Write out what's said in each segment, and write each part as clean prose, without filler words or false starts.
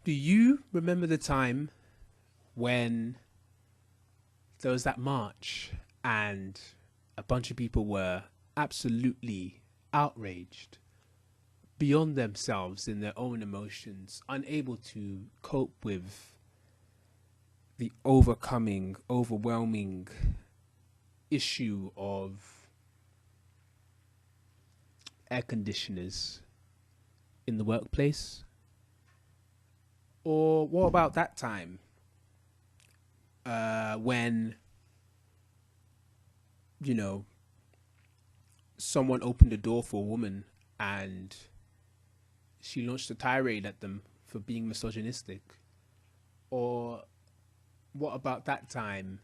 Do you remember the time when there was that march and a bunch of people were absolutely outraged, beyond themselves in their own emotions, unable to cope with the overwhelming issue of air conditioners in the workplace? Or what about that time when, you know, someone opened the door for a woman and she launched a tirade at them for being misogynistic? Or what about that time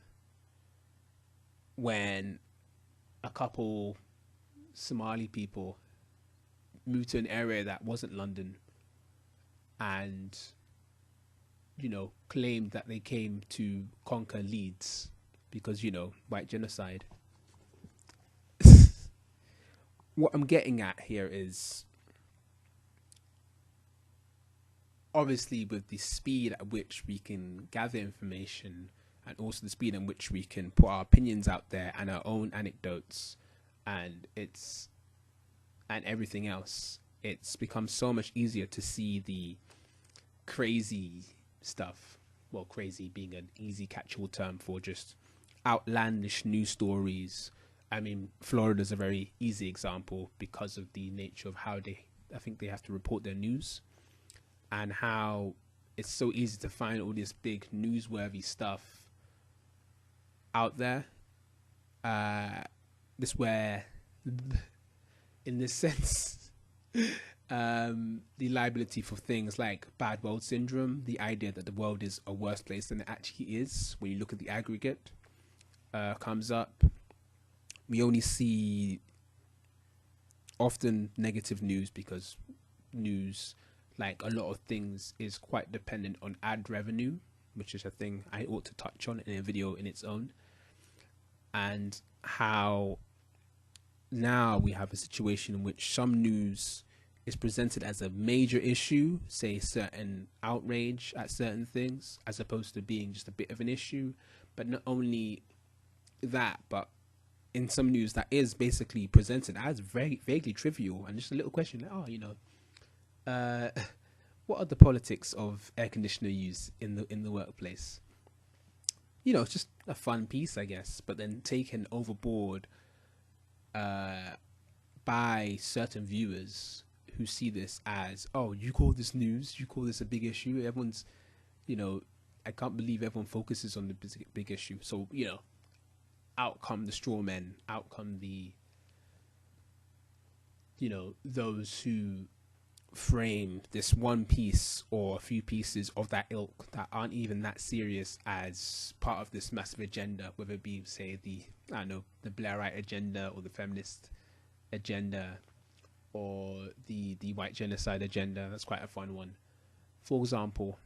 when a couple Somali people moved to an area that wasn't London and, you know, claimed that they came to conquer Leeds because, you know, white genocide? What I'm getting at here is, obviously, with the speed at which we can gather information and also the speed in which we can put our opinions out there and our own anecdotes and everything else, it's become so much easier to see the crazy stuff. Well, crazy being an easy catch-all term for just outlandish news stories. I mean, Florida's a very easy example because of the nature of how I think they have to report their news, and how it's so easy to find all this big newsworthy stuff out there. This where, in this sense, the liability for things like bad world syndrome, the idea that the world is a worse place than it actually is when you look at the aggregate, comes up. We only see often negative news because news, like a lot of things, is quite dependent on ad revenue, which is a thing I ought to touch on in a video in its own. And how now we have a situation in which some news is presented as a major issue, say certain outrage at certain things, as opposed to being just a bit of an issue. But not only that, but in some news that is basically presented as very vaguely trivial and just a little question like, oh, you know, what are the politics of air conditioner use in the workplace? You know, it's just a fun piece, I guess, but then taken overboard by certain viewers who see this as, oh, you call this news, you call this a big issue. Everyone's, you know, I can't believe everyone focuses on the big issue. So, you know, out come the straw men, out come the, you know, those who frame this one piece or a few pieces of that ilk that aren't even that serious as part of this massive agenda, whether it be, say, the Blairite agenda or the feminist agenda or the white genocide agenda. That's quite a fun one. For example,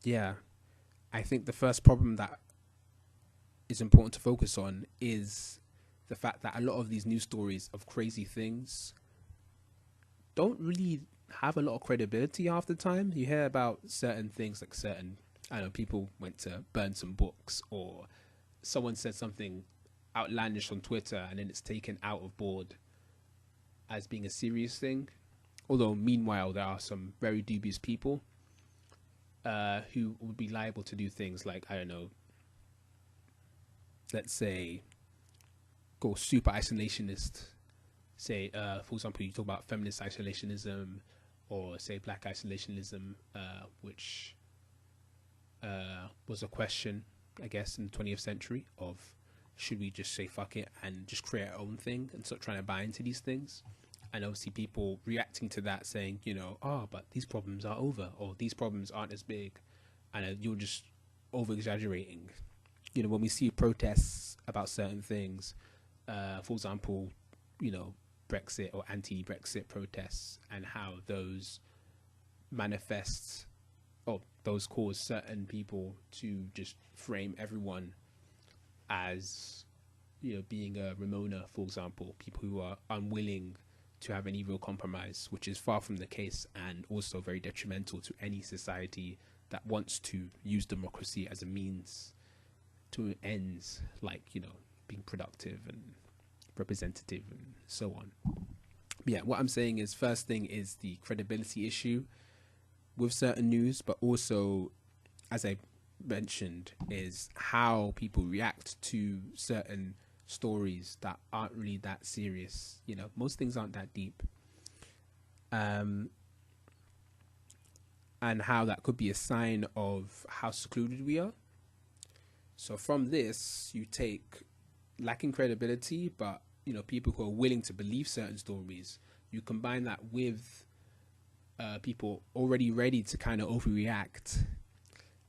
yeah, I think the first problem that is important to focus on is the fact that a lot of these news stories of crazy things don't really have a lot of credibility half the time. You hear about certain things, like people went to burn some books, or someone said something outlandish on Twitter and then it's taken out of board as being a serious thing. Although meanwhile there are some very dubious people who would be liable to do things like, I don't know, let's say, go super isolationist. Say, for example, you talk about feminist isolationism, or say black isolationism, which was a question, I guess, in the 20th century of, should we just say fuck it and just create our own thing and start trying to buy into these things? And obviously people reacting to that saying, you know, but these problems are over, or these problems aren't as big, and you're just over exaggerating. You know, when we see protests about certain things, for example, you know, Brexit or anti-Brexit protests, and how those manifest, or those cause certain people to just frame everyone as, you know, being a Ramona, for example, people who are unwilling to have any real compromise, which is far from the case, and also very detrimental to any society that wants to use democracy as a means to ends like, you know, being productive and representative and so on. Yeah, what I'm saying is, first thing is the credibility issue with certain news, but also, as I mentioned, is how people react to certain stories that aren't really that serious. You know, most things aren't that deep. And how that could be a sign of how secluded we are. So from this, you take lacking credibility, but, you know, people who are willing to believe certain stories. You combine that with people already ready to kind of overreact,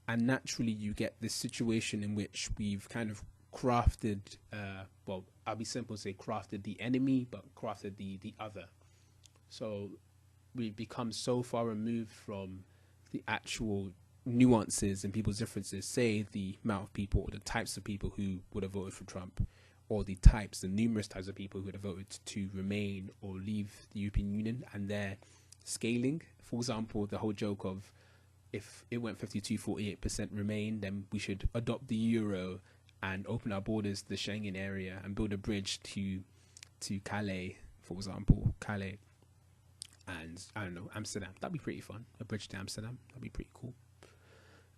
and naturally you get this situation in which we've kind of crafted, well, I'll be simple, say crafted the enemy, but crafted the other. So we've become so far removed from the actual nuances and people's differences, say the amount of people or the types of people who would have voted for Trump, or the numerous types of people who would have voted to remain or leave the European Union, and their scaling. For example, the whole joke of, if it went 52-48% remain, then we should adopt the euro and open our borders to the Schengen area and build a bridge to Calais, for example, Calais, and I don't know, Amsterdam. That'd be pretty fun. A bridge to Amsterdam. That'd be pretty cool.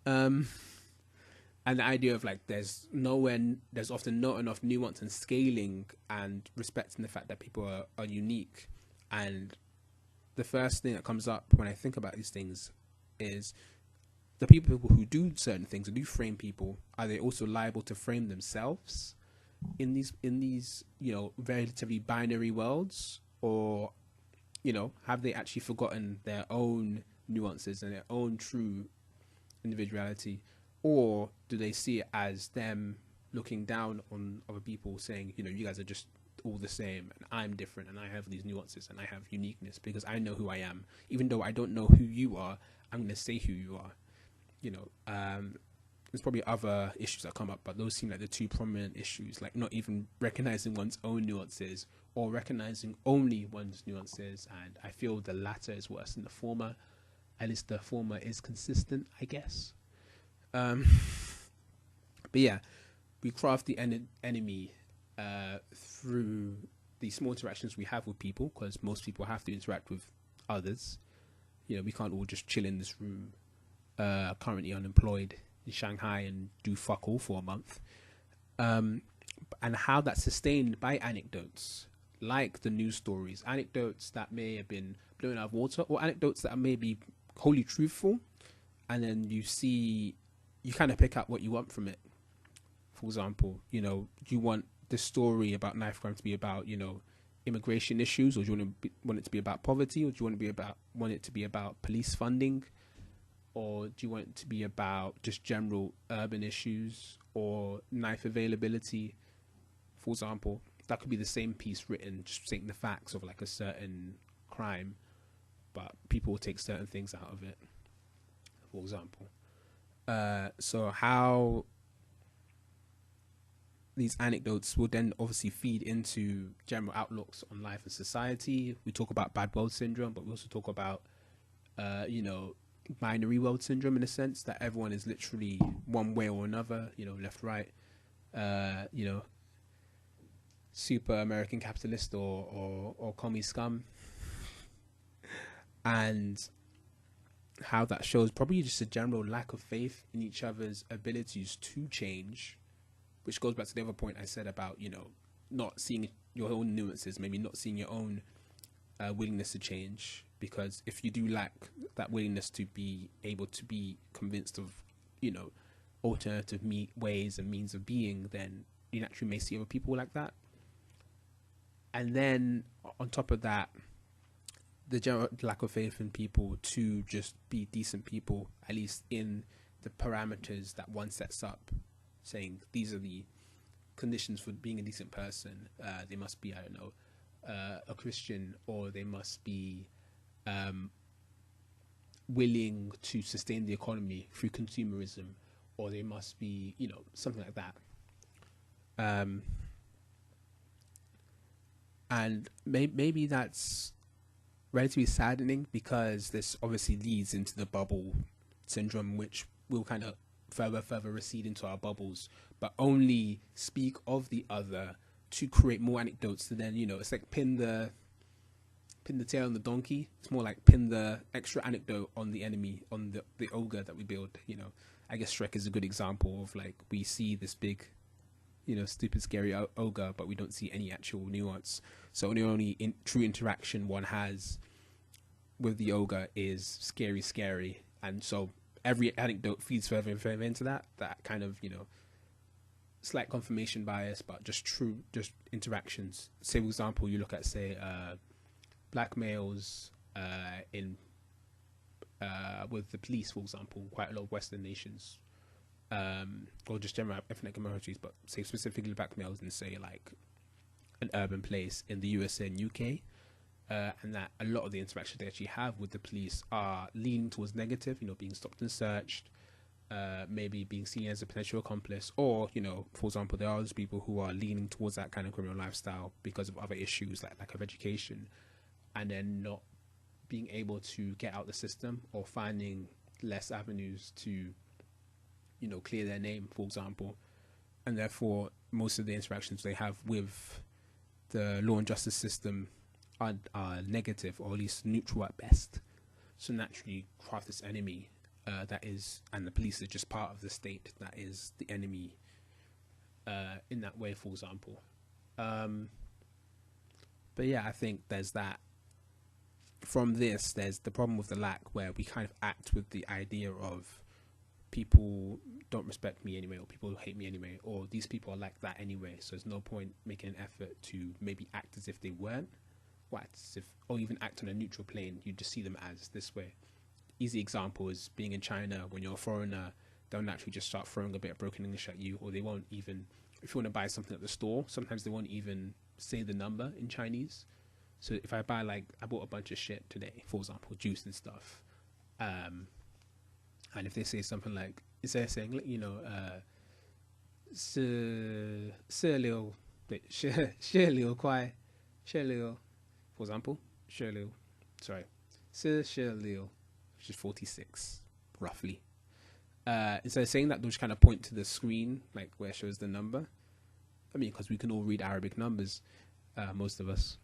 And the idea of like, there's often not enough nuance and scaling and respecting the fact that people are unique. And the first thing that comes up when I think about these things is, the people who do certain things and do frame people, are they also liable to frame themselves in these you know, relatively binary worlds? Or, you know, have they actually forgotten their own nuances and their own true individuality? Or do they see it as them looking down on other people, saying, you know, you guys are just all the same and I'm different and I have these nuances and I have uniqueness because I know who I am. Even though I don't know who you are, I'm going to say who you are. You know, there's probably other issues that come up, but those seem like the two prominent issues, like not even recognizing one's own nuances or recognizing only one's nuances. And I feel the latter is worse than the former. At least the former is consistent, I guess. But yeah, we craft the enemy through the small interactions we have with people, because most people have to interact with others. You know, we can't all just chill in this room, currently unemployed in Shanghai, and do fuck all for a month. And how that's sustained by anecdotes, like the news stories, anecdotes that may have been blown out of water, or anecdotes that may be wholly truthful, and then you kind of pick up what you want from it. For example, you know, do you want the story about knife crime to be about, you know, immigration issues, or do you want it to be about poverty, or do you want it to be about police funding, or do you want it to be about just general urban issues or knife availability? For example, that could be the same piece written, just stating the facts of like a certain crime, but people will take certain things out of it, for example. So how these anecdotes will then obviously feed into general outlooks on life and society. We talk about bad world syndrome, but we also talk about, you know, binary world syndrome, in a sense that everyone is literally one way or another, you know, left, right, you know, super American capitalist or commie scum. And how that shows probably just a general lack of faith in each other's abilities to change, which goes back to the other point I said about, you know, not seeing your own nuances, maybe not seeing your own willingness to change. Because if you do lack that willingness to be able to be convinced of, you know, alternative ways and means of being, then you naturally may see other people like that. And then on top of that, the general lack of faith in people to just be decent people, at least in the parameters that one sets up, saying these are the conditions for being a decent person. They must be, I don't know, a Christian, or they must be willing to sustain the economy through consumerism, or they must be, you know, something like that. And maybe that's relatively saddening because this obviously leads into the bubble syndrome, which will kind of further recede into our bubbles, but only speak of the other to create more anecdotes. And then, you know, it's like pin the tail on the donkey. It's more like pin the extra anecdote on the enemy, on the ogre that we build. You know, I guess Shrek is a good example of, like, we see this big, you know, stupid scary ogre, but we don't see any actual nuance. So the only true interaction one has with the ogre is scary, and so every anecdote feeds further and further into that kind of, you know, slight confirmation bias, but just interactions. Say, for example, you look at, say, black males in with the police, for example, quite a lot of Western nations, or just general ethnic minorities, but say specifically black males in, say, like an urban place in the USA and UK, and that a lot of the interactions they actually have with the police are leaning towards negative, you know, being stopped and searched, maybe being seen as a potential accomplice, or, you know, for example, there are those people who are leaning towards that kind of criminal lifestyle because of other issues like lack of education, and then not being able to get out the system, or finding less avenues to, you know, clear their name, for example, and therefore most of the interactions they have with the law and justice system are negative, or at least neutral at best. So naturally craft this enemy that is, and the police are just part of the state that is the enemy in that way, for example. But yeah, I think there's that. From this, there's the problem with the lack, where we kind of act with the idea of people don't respect me anyway, or people hate me anyway, or these people are like that anyway, so there's no point making an effort to maybe act as if they weren't, or even act on a neutral plane. You just see them as this way. Easy example is being in China. When you're a foreigner, they'll naturally just start throwing a bit of broken English at you, or they won't even, if you want to buy something at the store, sometimes they won't even say the number in Chinese. So if I bought a bunch of shit today, for example, juice and stuff, and if they say something like, instead of saying, you know, 4.6块, 4.6, for example, 4.6, sorry, 4.6, which is 46, roughly. Instead of saying that, they'll just kind of point to the screen, like where it shows the number. I mean, because we can all read Arabic numbers, most of us.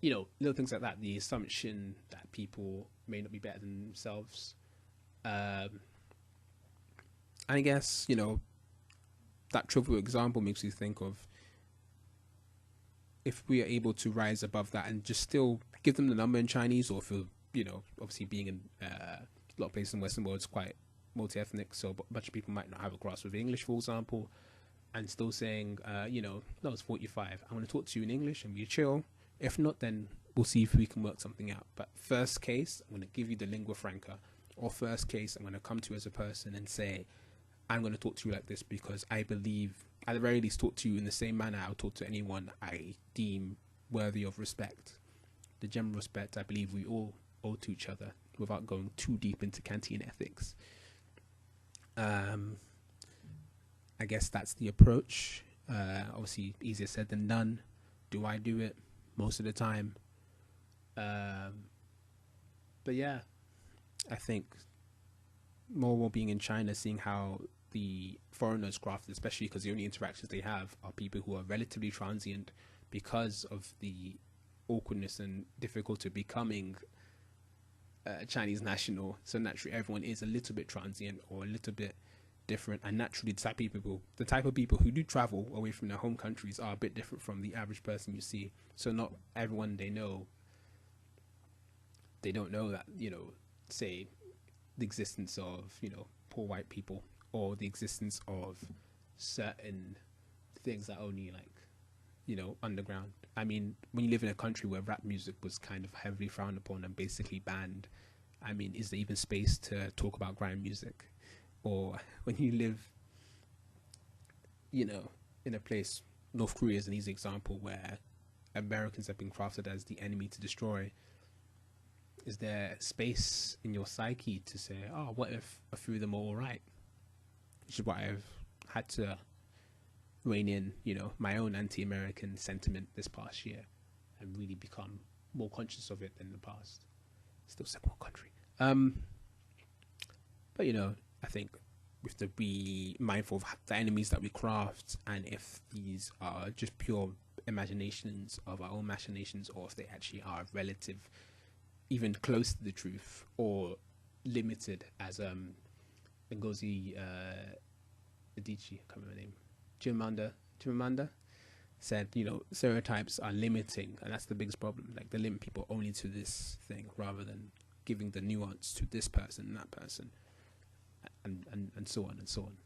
You know, little things like that, the assumption that people may not be better than themselves. And I guess, you know, that trivial example makes you think of, if we are able to rise above that and just still give them the number in Chinese, or if, you know, obviously being in a lot of places in the Western world is quite multi-ethnic, so a bunch of people might not have a grasp of English, for example, and still saying, you know, no, it's 45. I want to talk to you in English and be chill. If not, then we'll see if we can work something out. But first case, I'm going to give you the lingua franca. Or first case, I'm going to come to you as a person and say, I'm going to talk to you like this because I believe, at the very least, talk to you in the same manner I would talk to anyone I deem worthy of respect. The general respect I believe we all owe to each other, without going too deep into canteen ethics. I guess that's the approach. Obviously, easier said than done. Do I do it? Most of the time. But yeah, I think more being in China, seeing how the foreigners craft, especially because the only interactions they have are people who are relatively transient because of the awkwardness and difficulty of becoming a Chinese national. So naturally everyone is a little bit transient or a little bit different, and naturally the type of people who do travel away from their home countries are a bit different from the average person you see. So not everyone they don't know that, you know, say the existence of, you know, poor white people, or the existence of certain things that only, like, you know, underground. I mean, when you live in a country where rap music was kind of heavily frowned upon and basically banned, I mean, is there even space to talk about grime music? Or when you live, you know, in a place, North Korea is an easy example, where Americans have been crafted as the enemy to destroy. Is there space in your psyche to say, oh, what if a few of them are all right? Which is why I've had to rein in, you know, my own anti-American sentiment this past year, and really become more conscious of it than the past. Still second world country. But you know, I think we have to be mindful of the enemies that we craft, and if these are just pure imaginations of our own machinations, or if they actually are relative, even close to the truth, or limited, as Ngozi Adichie, I can't remember her name, Chimamanda said, you know, stereotypes are limiting, and that's the biggest problem. Like, they limit people only to this thing rather than giving the nuance to this person and that person, and so on and so on.